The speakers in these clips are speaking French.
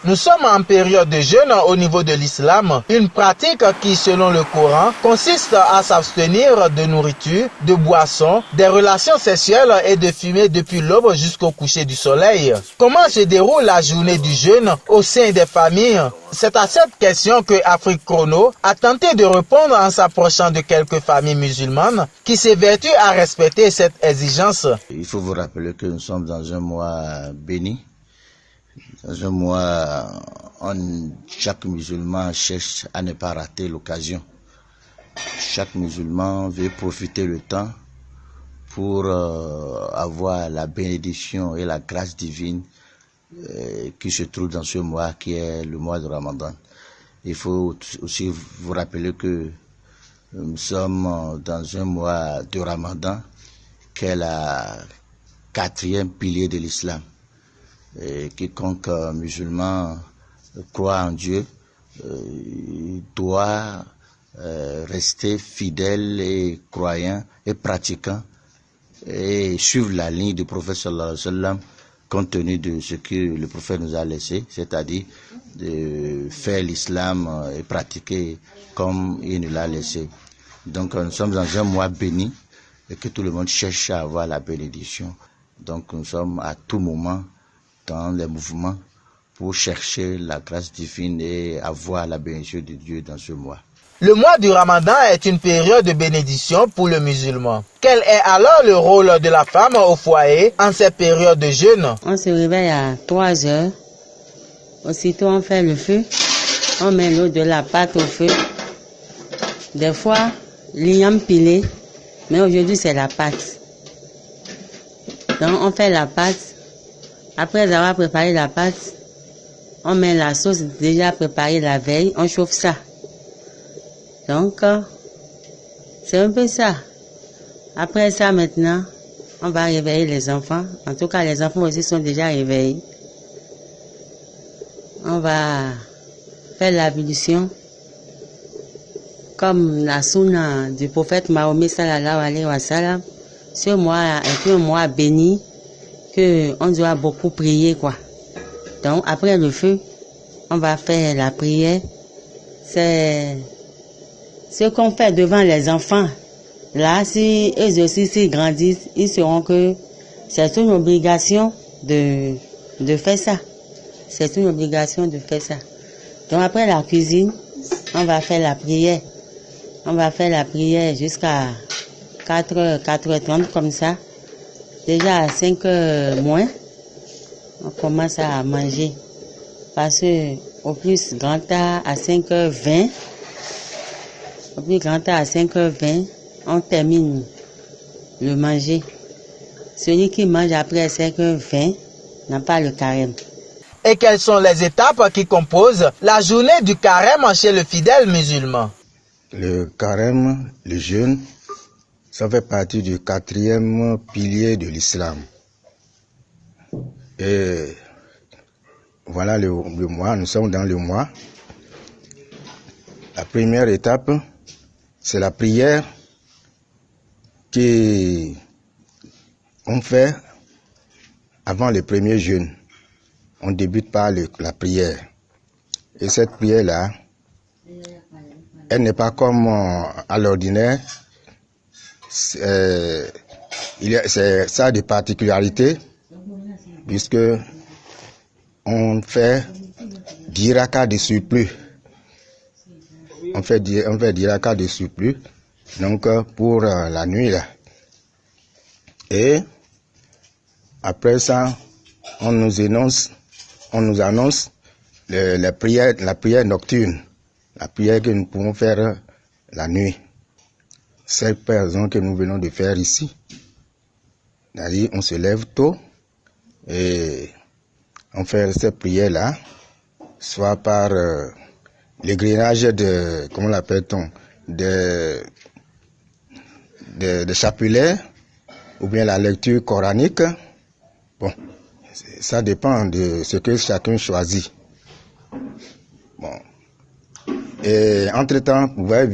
Nous sommes en période de jeûne au niveau de l'islam, une pratique qui, selon le Coran, consiste à s'abstenir de nourriture, de boissons, des relations sexuelles et de fumer depuis l'aube jusqu'au coucher du soleil. Comment se déroule la journée du jeûne au sein des familles? C'est à cette question que Afrique Chrono a tenté de répondre en s'approchant de quelques familles musulmanes qui s'évertuent à respecter cette exigence. Il faut vous rappeler que nous sommes dans un mois béni. Dans un mois, chaque musulman cherche à ne pas rater l'occasion. Chaque musulman veut profiter le temps pour avoir la bénédiction et la grâce divine qui se trouve dans ce mois qui est le mois de Ramadan. Il faut aussi vous rappeler que nous sommes dans un mois de Ramadan qui est la 4e pilier de l'islam. Quiconque musulman croit en Dieu doit rester fidèle et croyant et pratiquant et suivre la ligne du prophète sallallahu alayhi wa sallam compte tenu de ce que le prophète nous a laissé, c'est-à-dire de faire l'islam et pratiquer comme il nous l'a laissé. Donc nous sommes dans un mois béni et que tout le monde cherche à avoir la bénédiction. Donc nous sommes à tout moment dans les mouvements pour chercher la grâce divine et avoir la bénédiction de Dieu dans ce mois. Le mois du Ramadan est une période de bénédiction pour le musulman. Quel est alors le rôle de la femme au foyer en cette période de jeûne? On se réveille à 3 heures. Aussitôt on fait le feu. On met l'eau de la pâte au feu. Des fois, l'igname pilé. Mais aujourd'hui c'est la pâte. Donc on fait la pâte. Après avoir préparé la pâte, on met la sauce déjà préparée la veille. On chauffe ça. Donc, c'est un peu ça. Après ça, maintenant, on va réveiller les enfants. En tout cas, les enfants aussi sont déjà réveillés. On va faire l'ablution. Comme la sunna du prophète Mahomet sallallahu alayhi wa sallam. Ce mois est un mois béni qu'on doit beaucoup prier, quoi. Donc, après le feu, on va faire la prière. C'est ce qu'on fait devant les enfants, là, si eux aussi s'ils grandissent, ils sauront que c'est une obligation de faire ça. C'est une obligation de faire ça. Donc après la cuisine, on va faire la prière. On va faire la prière jusqu'à 4h, 4h30 comme ça. Déjà à 5h moins, on commence à manger. Parce que au plus grand tard, à 5h20, au plus grand temps, à 5h20, on termine le manger. Celui qui mange après 5h20 n'a pas le carême. Et quelles sont les étapes qui composent la journée du carême chez le fidèle musulman? Le carême, le jeûne, ça fait partie du 4e pilier de l'islam. Et voilà le mois, nous sommes dans le mois. La première étape, c'est la prière qu'on fait avant le premier jeûne. On débute par la prière. Et cette prière-là, elle n'est pas comme à l'ordinaire. Ça a des particularités, puisque on fait 10 rakas de surplus. On fait 10 rakas de surplus, donc pour la nuit là. Et après ça, on nous annonce la prière nocturne, la prière que nous pouvons faire la nuit. Cette prière que nous venons de faire ici, c'est-à-dire on se lève tôt et on fait cette prière là, soit par l'égrenage de, comment l'appelle-t-on, de chapelets, ou bien la lecture coranique. Bon, ça dépend de ce que chacun choisit. Bon. Et entre-temps, vous avez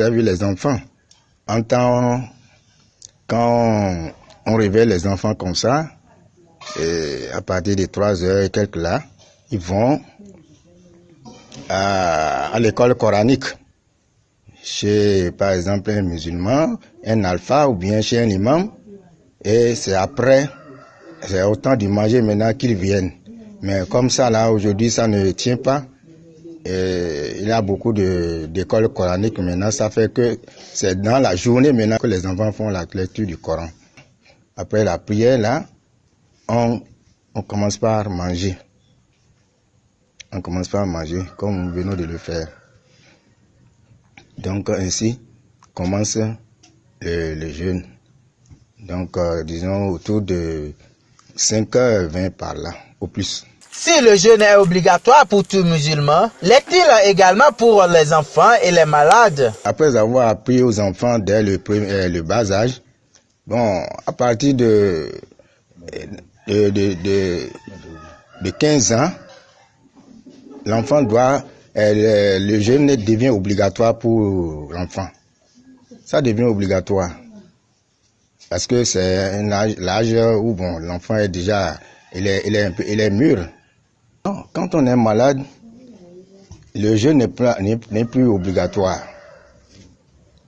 vu les enfants. En temps, quand on réveille les enfants comme ça, et à partir de 3 heures et quelques là, ils vont à l'école coranique. Chez, par exemple, un musulman, un alpha ou bien chez un imam. Et c'est après, c'est au temps du manger maintenant qu'ils viennent. Mais comme ça, là, aujourd'hui, ça ne tient pas. Et il y a beaucoup d'écoles coraniques maintenant. Ça fait que c'est dans la journée maintenant que les enfants font la lecture du Coran. Après la prière, là, on commence par manger. On commence par manger, comme nous venons de le faire. Donc, ainsi commence le jeûne. Donc, disons autour de 5h20 par là, au plus. Si le jeûne est obligatoire pour tout musulman, l'est-il également pour les enfants et les malades? Après avoir appris aux enfants dès le bas âge, bon, à partir de 15 ans, l'enfant doit, le jeûne devient obligatoire pour l'enfant. Ça devient obligatoire. Parce que c'est l'âge où bon, l'enfant est déjà, il est mûr. Non, quand on est malade, le jeûne n'est plus obligatoire.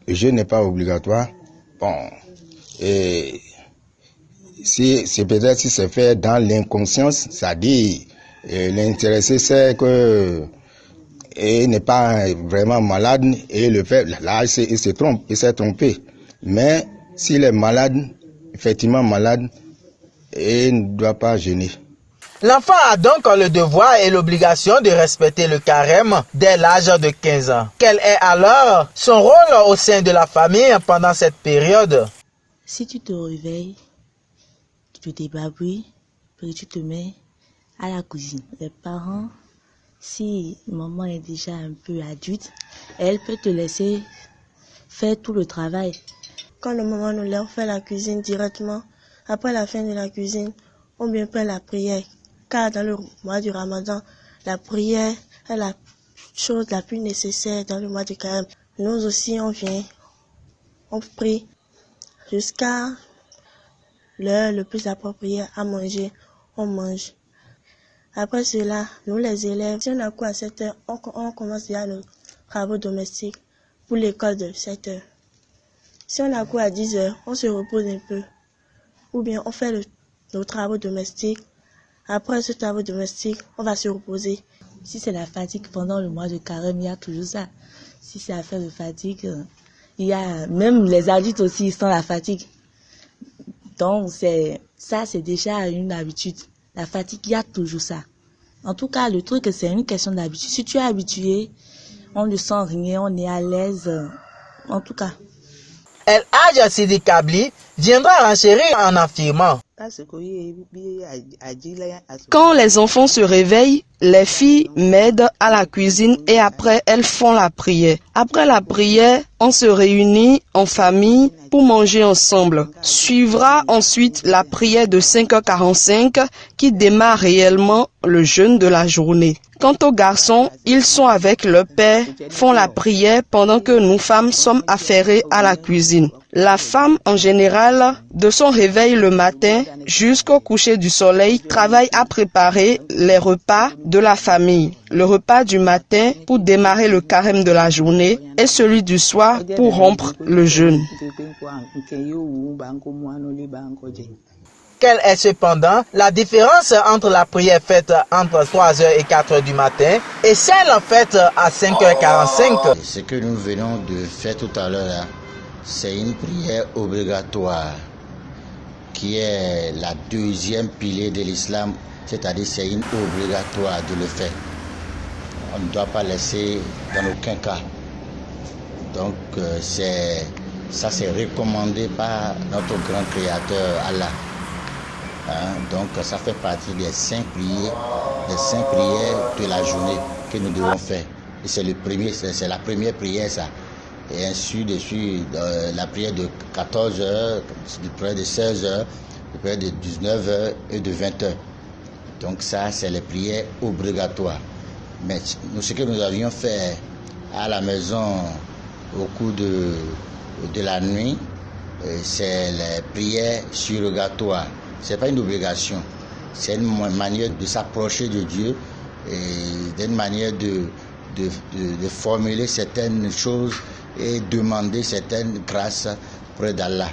Le jeûne n'est pas obligatoire. Bon, et c'est peut-être si c'est fait dans l'inconscience, ça dit, l'intéressé c'est que il n'est pas vraiment malade et le fait, là il s'est trompé. Mais s'il est malade, effectivement malade, il ne doit pas jeûner. L'enfant a donc le devoir et l'obligation de respecter le carême dès l'âge de 15 ans. Quel est alors son rôle au sein de la famille pendant cette période? Si tu te réveilles, tu te débarbouilles, puis tu te mets à la cuisine. Les parents, si maman est déjà un peu adulte, elle peut te laisser faire tout le travail. Quand le maman nous lève, on fait la cuisine directement. Après la fin de la cuisine, on vient faire la prière. Car dans le mois du Ramadan, la prière est la chose la plus nécessaire dans le mois du Carême. Nous aussi, on vient, on prie jusqu'à l'heure le plus appropriée à manger, on mange. Après cela, nous les élèves, si on a cours à 7 heures, on commence déjà nos travaux domestiques pour l'école de 7 heures. Si on a cours à 10 heures, on se repose un peu. Ou bien on fait nos travaux domestiques. Après ce travail domestique, on va se reposer. Si c'est la fatigue pendant le mois de carême, il y a toujours ça. Si c'est affaire de fatigue, il y a même les adultes aussi, ils sentent la fatigue. Donc c'est déjà une habitude. La fatigue, il y a toujours ça. En tout cas, le truc, c'est une question d'habitude. Si tu es habitué, on ne sent rien, on est à l'aise. En tout cas. El Hadj Sidi Kabli viendra renchérir en affirmant. Quand les enfants se réveillent, les filles m'aident à la cuisine et après elles font la prière. Après la prière, on se réunit en famille pour manger ensemble. Suivra ensuite la prière de 5h45 qui démarre réellement le jeûne de la journée. Quant aux garçons, ils sont avec leur père, font la prière pendant que nous femmes sommes affairées à la cuisine. La femme, en général, de son réveil le matin jusqu'au coucher du soleil, travaille à préparer les repas de la famille. Le repas du matin pour démarrer le carême de la journée et celui du soir pour rompre le jeûne. Quelle est cependant la différence entre la prière faite entre 3h et 4h du matin et celle faite à 5h45? Ce que nous venons de faire tout à l'heure, c'est une prière obligatoire qui est la deuxième pilier de l'islam, c'est-à-dire c'est une obligatoire de le faire. On ne doit pas laisser dans aucun cas. Donc c'est recommandé par notre grand créateur Allah. Donc ça fait partie des 5 prières de la journée que nous devons faire. Et c'est la première prière ça. Et ainsi de suite, la prière de 14h, la prière de 16h, la prière de 19h et de 20h. Donc ça, c'est les prières obligatoires. Mais ce que nous avions fait à la maison au cours de la nuit, c'est les prières surrogatoires. Ce n'est pas une obligation, c'est une manière de s'approcher de Dieu et d'une manière de formuler certaines choses et demander certaines grâces près d'Allah.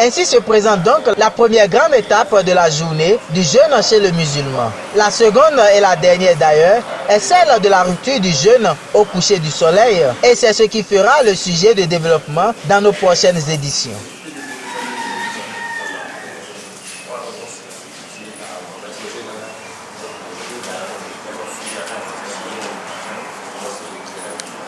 Ainsi se présente donc la première grande étape de la journée du jeûne chez le musulman. La seconde et la dernière d'ailleurs est celle de la rupture du jeûne au coucher du soleil et c'est ce qui fera le sujet de développement dans nos prochaines éditions.